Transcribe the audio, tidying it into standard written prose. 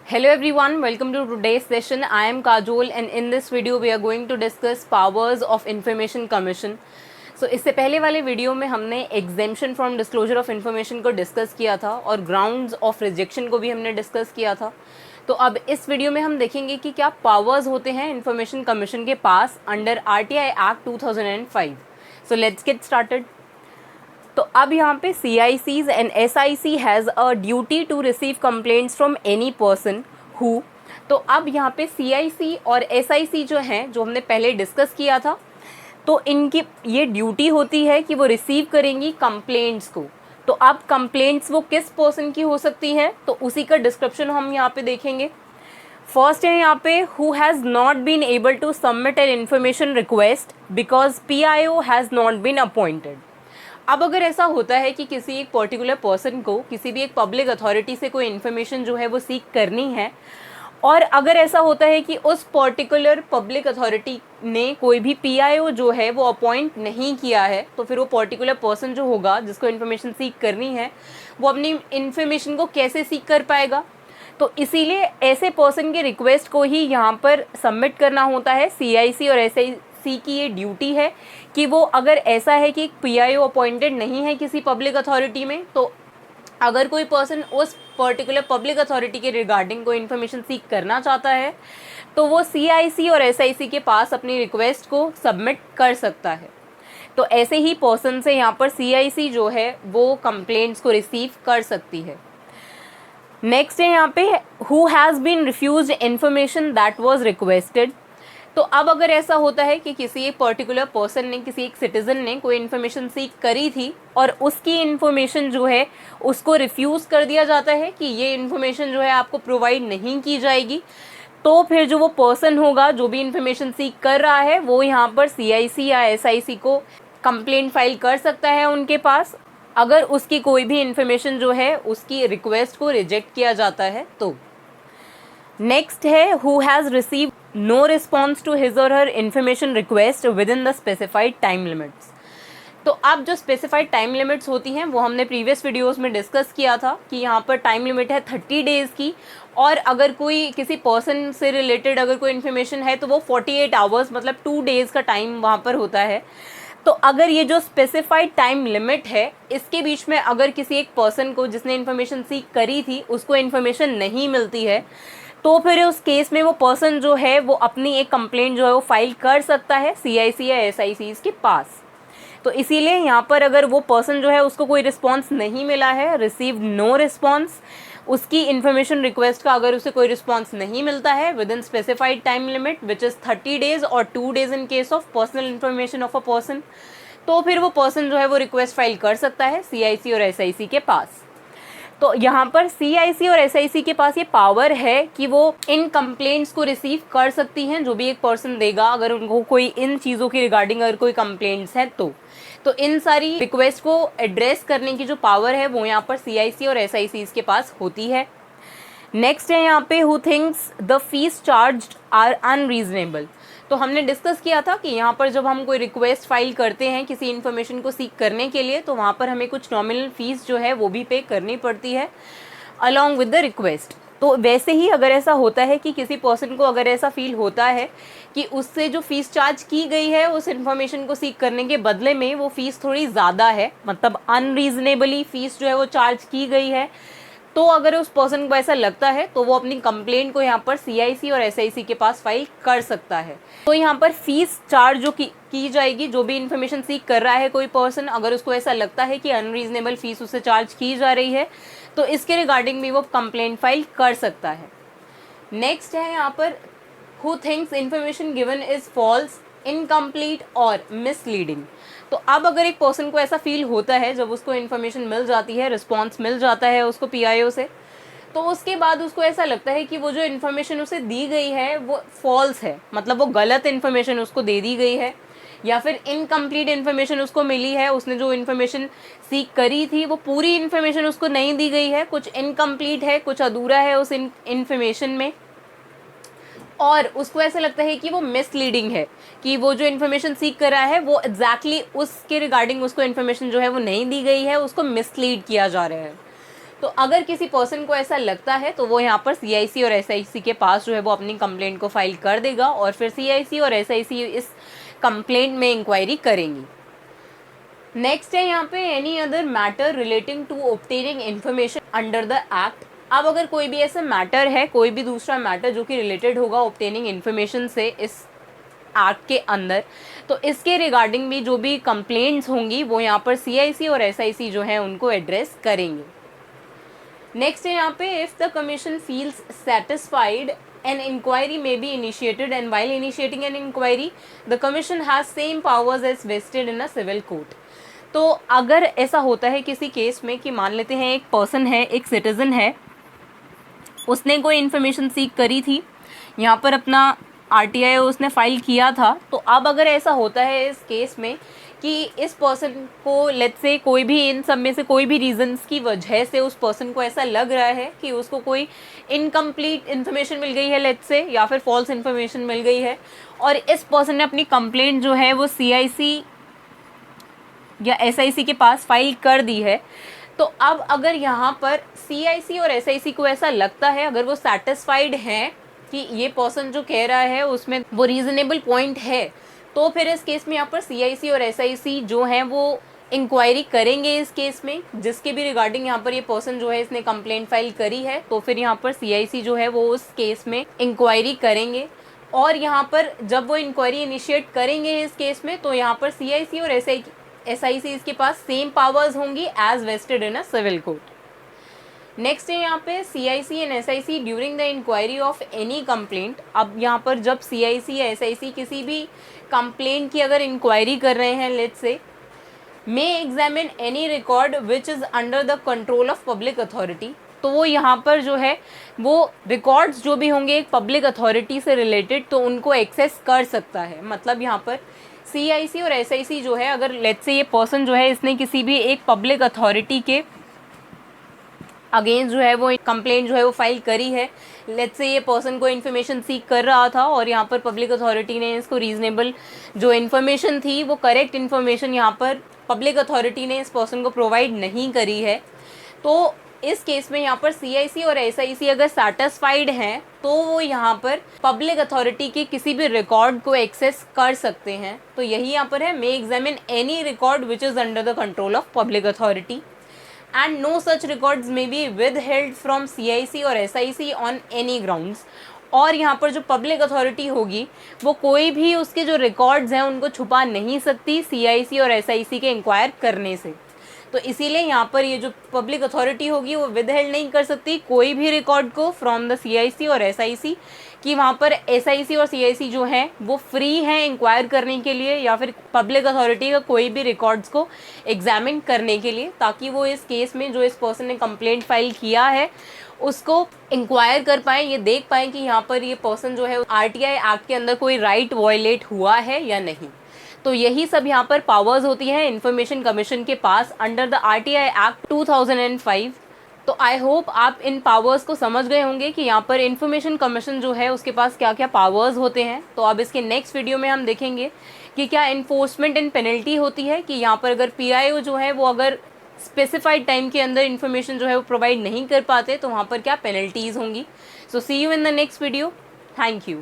Hello everyone, welcome to today's session. I am Kajol and in this video we are going to discuss powers of Information Commission. So इससे पहले वाले video में हमने exemption from disclosure of information को discuss किया था और grounds of rejection को भी हमने डिस्कस किया था। तो अब इस वीडियो में हम देखेंगे कि क्या पावर्स होते हैं इन्फॉर्मेशन कमीशन के पास under RTI act 2005। So let's get started. तो अब यहाँ पे CICs and SIC has a duty to receive complaints from any person who. तो अब यहाँ पे CIC और SIC जो हैं, जो हमने पहले डिस्कस किया था, तो इनकी ये ड्यूटी होती है कि वो रिसीव करेंगी कंप्लेंट्स को। तो अब कंप्लेंट्स वो किस पर्सन की हो सकती हैं, तो उसी का डिस्क्रिप्शन हम यहाँ पे देखेंगे। फर्स्ट है यहाँ पे who has not been able to submit an information request because PIO has not been appointed. अब अगर ऐसा होता है कि किसी एक पर्टिकुलर पर्सन को किसी भी एक पब्लिक अथॉरिटी से कोई इन्फॉर्मेशन जो है वो सीख करनी है, और अगर ऐसा होता है कि उस पर्टिकुलर पब्लिक अथॉरिटी ने कोई भी PIO जो है वो अपॉइंट नहीं किया है, तो फिर वो पर्टिकुलर पर्सन जो होगा जिसको इन्फॉर्मेशन सीख करनी है, वो अपनी इन्फॉर्मेशन को कैसे सीख कर पाएगा। तो इसीलिए ऐसे पर्सन के रिक्वेस्ट को ही यहाँ पर सबमिट करना होता है। CIC और SIC की ये ड्यूटी है कि वो अगर ऐसा है कि PIO अपॉइंटेड नहीं है किसी पब्लिक अथॉरिटी में, तो अगर कोई पर्सन उस पर्टिकुलर पब्लिक अथॉरिटी के रिगार्डिंग कोई इन्फॉर्मेशन सीख करना चाहता है, तो वो CIC और SIC के पास अपनी रिक्वेस्ट को सबमिट कर सकता है। तो ऐसे ही पर्सन से यहाँ पर CIC जो है वो कंप्लेंट्स को रिसीव कर सकती है। नेक्स्ट है यहाँ पे who has been refused information that was requested. तो अब अगर ऐसा होता है कि किसी एक पर्टिकुलर पर्सन ने, किसी एक सिटीज़न ने कोई इन्फॉर्मेशन सीख करी थी और उसकी इन्फॉर्मेशन जो है उसको रिफ्यूज़ कर दिया जाता है कि ये इन्फॉर्मेशन जो है आपको प्रोवाइड नहीं की जाएगी, तो फिर जो वो पर्सन होगा जो भी इन्फॉर्मेशन सीख कर रहा है, वो यहाँ पर CIC या SIC को कंप्लेंट फाइल कर सकता है उनके पास, अगर उसकी कोई भी इन्फॉर्मेशन जो है उसकी रिक्वेस्ट को रिजेक्ट किया जाता है तो। नेक्स्ट है who has receive no response to his or her information request within the specified time limits. तो अब जो स्पेसिफाइड टाइम लिमिट्स होती हैं वो हमने प्रीवियस वीडियोस में डिस्कस किया था कि यहाँ पर टाइम लिमिट है 30 डेज़ की, और अगर कोई किसी पर्सन से रिलेटेड अगर कोई इन्फॉर्मेशन है तो वो 48 आवर्स मतलब 2 डेज़ का टाइम वहाँ पर होता है। तो अगर ये जो स्पेसिफाइड टाइम लिमिट है इसके बीच में अगर किसी एक पर्सन को जिसने इन्फॉर्मेशन सीख करी थी उसको इन्फॉर्मेशन नहीं मिलती है, तो फिर उस केस में वो पर्सन जो है वो अपनी एक कंप्लेंट जो है वो फाइल कर सकता है CIC या SIC के पास। तो इसीलिए यहाँ पर अगर वो पर्सन जो है उसको कोई रिस्पॉन्स नहीं मिला है, रिसीव नो रिस्पॉन्स, उसकी इन्फॉर्मेशन रिक्वेस्ट का अगर उसे कोई रिस्पॉन्स नहीं मिलता है with in specified time limit which is 30 days और 2 days in case of personal information of a person, तो फिर वो पर्सन जो है वो रिक्वेस्ट फाइल कर सकता है CIC और SIC के पास। तो यहाँ पर CIC और SIC के पास ये पावर है कि वो इन कंप्लेंट्स को रिसीव कर सकती हैं, जो भी एक पर्सन देगा अगर उनको कोई इन चीज़ों की रिगार्डिंग अगर कोई कंप्लेंट्स हैं तो इन सारी रिक्वेस्ट को एड्रेस करने की जो पावर है वो यहाँ पर CIC और SIC के पास होती है। नेक्स्ट है यहाँ पे who thinks the fees charged are unreasonable. तो हमने डिस्कस किया था कि यहाँ पर जब हम कोई रिक्वेस्ट फाइल करते हैं किसी इन्फॉर्मेशन को सीख करने के लिए, तो वहाँ पर हमें कुछ नॉमिनल फ़ीस जो है वो भी पे करनी पड़ती है अलॉन्ग विद द रिक्वेस्ट। तो वैसे ही अगर ऐसा होता है कि किसी पर्सन को अगर ऐसा फील होता है कि उससे जो फ़ीस चार्ज की गई है उस इन्फॉर्मेशन को सीख करने के बदले में वो फ़ीस थोड़ी ज़्यादा है, मतलब अनरीजनेबली फ़ीस जो है वो चार्ज की गई है, तो अगर उस पर्सन को ऐसा लगता है तो वो अपनी कंप्लेंट को यहाँ पर CIC और SIC के पास फाइल कर सकता है। तो यहाँ पर फीस चार्ज जो की जाएगी, जो भी इन्फॉर्मेशन सीख कर रहा है कोई पर्सन, अगर उसको ऐसा लगता है कि अनरीजनेबल फीस उससे चार्ज की जा रही है, तो इसके रिगार्डिंग भी वो कंप्लेंट फाइल कर सकता है। नेक्स्ट है यहाँ पर who thinks information given is false, incomplete और मिसलीडिंग। तो अब अगर एक पर्सन को ऐसा फील होता है जब उसको इन्फॉर्मेशन मिल जाती है, रिस्पॉन्स मिल जाता है उसको PIO से, तो उसके बाद उसको ऐसा लगता है कि वो जो इन्फॉर्मेशन उसे दी गई है वो फॉल्स है, मतलब वो गलत इन्फॉर्मेशन उसको दे दी गई है, या फिर इनकम्प्लीट इन्फॉर्मेशन उसको मिली है, उसने जो इन्फॉर्मेशन सीख करी थी वो पूरी इन्फॉर्मेशन उसको नहीं दी गई है, कुछ इनकम्प्लीट है, कुछ अधूरा है उस इन्फॉर्मेशन में, और उसको ऐसा लगता है कि वो मिसलीडिंग है, कि वो जो इन्फॉर्मेशन सीख कर रहा है वो एग्जैक्टली उसके रिगार्डिंग उसको इन्फॉर्मेशन जो है वो नहीं दी गई है, उसको मिसलीड किया जा रहा है। तो अगर किसी पर्सन को ऐसा लगता है तो वो यहाँ पर CIC और SIC के पास जो है वो अपनी कंप्लेंट को फाइल कर देगा और फिर CIC और SIC इस कंप्लेंट में इंक्वायरी करेंगी। नेक्स्ट है यहाँ पे any other matter relating to obtaining information under the act. अब अगर कोई भी ऐसा मैटर है, कोई भी दूसरा मैटर जो कि रिलेटेड होगा ऑब्टेनिंग इन्फॉर्मेशन से इस एक्ट के अंदर, तो इसके रिगार्डिंग भी जो भी कंप्लेंट्स होंगी वो यहाँ पर CIC और SIC जो है उनको एड्रेस करेंगे। नेक्स्ट है यहाँ पे if the commission feels satisfied an inquiry may be initiated and while initiating an inquiry the commission has same powers as vested in a civil court। तो अगर ऐसा होता है किसी केस में कि मान लेते हैं एक पर्सन है, एक सिटीज़न है, उसने कोई इन्फॉर्मेशन सीख करी थी, यहाँ पर अपना RTI उसने फाइल किया था, तो अब अगर ऐसा होता है इस केस में कि इस पर्सन को लेट्स से कोई भी इन सब में से कोई भी रीजंस की वजह से उस पर्सन को ऐसा लग रहा है कि उसको कोई इनकम्प्लीट इन्फॉर्मेशन मिल गई है लेट्स से, या फिर फॉल्स इन्फॉर्मेशन मिल गई है और इस पर्सन ने अपनी कंप्लेंट जो है वो CIC या SIC के पास फाइल कर दी है, तो अब अगर यहाँ पर CIC और SIC को ऐसा लगता है, अगर वो सेटिस्फाइड हैं कि ये पर्सन जो कह रहा है उसमें वो रीज़नेबल पॉइंट है, तो फिर इस केस में यहाँ पर CIC और SIC जो हैं वो इंक्वायरी करेंगे इस केस में, जिसके भी रिगार्डिंग यहाँ पर ये पर्सन जो है इसने कंप्लेंट फाइल करी है, तो फिर यहाँ पर CIC जो है वो उस केस में इंक्वायरी करेंगे। और यहाँ पर जब वो इंक्वायरी इनिशिएट करेंगे इस केस में, तो यहाँ पर CIC और SIC इसके पास सेम पावर्स होंगी as vested in a civil court. Next है यहाँ पे CIC and SIC during the inquiry of any complaint. अब यहाँ पर जब CIC या SIC किसी भी कंप्लेंट की अगर इंक्वायरी कर रहे हैं let's say, may examine any record which is under the control of public authority, तो वो यहाँ पर जो है वो रिकॉर्ड्स जो भी होंगे एक पब्लिक अथॉरिटी से रिलेटेड तो उनको एक्सेस कर सकता है। मतलब यहाँ पर CIC और SIC जो है, अगर लेट्स से ये पर्सन जो है इसने किसी भी एक पब्लिक अथॉरिटी के अगेंस्ट जो है वो कंप्लेंट जो है वो फाइल करी है, लेट्स से ये पर्सन को इन्फॉर्मेशन सीख कर रहा था और यहाँ पर पब्लिक अथॉरिटी ने इसको रीज़नेबल जो इन्फॉर्मेशन थी वो करेक्ट इन्फॉर्मेशन यहाँ पर पब्लिक अथॉरिटी ने इस पर्सन को प्रोवाइड नहीं करी है, तो इस केस में यहाँ पर CIC और SIC अगर सेटिस्फाइड हैं तो वो यहाँ पर पब्लिक अथॉरिटी के किसी भी रिकॉर्ड को एक्सेस कर सकते हैं। तो यही यहाँ पर है, may examine any record which is under the control of public authority and no such records may be withheld from CIC और SIC on any grounds। और यहाँ पर जो पब्लिक अथॉरिटी होगी वो कोई भी उसके जो रिकॉर्ड्स हैं उनको छुपा नहीं सकती CIC और SIC के इंक्वायर करने से। तो इसीलिए यहाँ पर ये जो पब्लिक अथॉरिटी होगी वो विदहेल्ड नहीं कर सकती कोई भी रिकॉर्ड को फ्रॉम द CIC और SIC, कि वहाँ पर SIC और CIC जो हैं वो फ्री हैं इंक्वायर करने के लिए या फिर पब्लिक अथॉरिटी का कोई भी रिकॉर्ड्स को एग्जामिन करने के लिए, ताकि वो इस केस में जो इस पर्सन ने कंप्लेंट फाइल किया है उसको इंक्वायर कर पाएँ, ये देख पाएँ कि यहाँ पर ये पर्सन जो है RTI एक्ट के अंदर कोई राइट वायलेट हुआ है या नहीं। तो यही सब यहाँ पर पावर्स होती हैं इंफॉर्मेशन कमीशन के पास अंडर द RTI एक्ट 2005। तो आई होप आप इन पावर्स को समझ गए होंगे कि यहाँ पर इंफॉर्मेशन कमीशन जो है उसके पास क्या क्या पावर्स होते हैं। तो अब इसके नेक्स्ट वीडियो में हम देखेंगे कि क्या इन्फोर्समेंट एंड पेनल्टी होती है, कि यहाँ पर अगर PIO जो है वो अगर स्पेसिफाइड टाइम के अंदर इन्फॉर्मेशन जो है वो प्रोवाइड नहीं कर पाते तो वहाँ पर क्या पेनल्टीज़ होंगी। So see you in the next video. Thank you.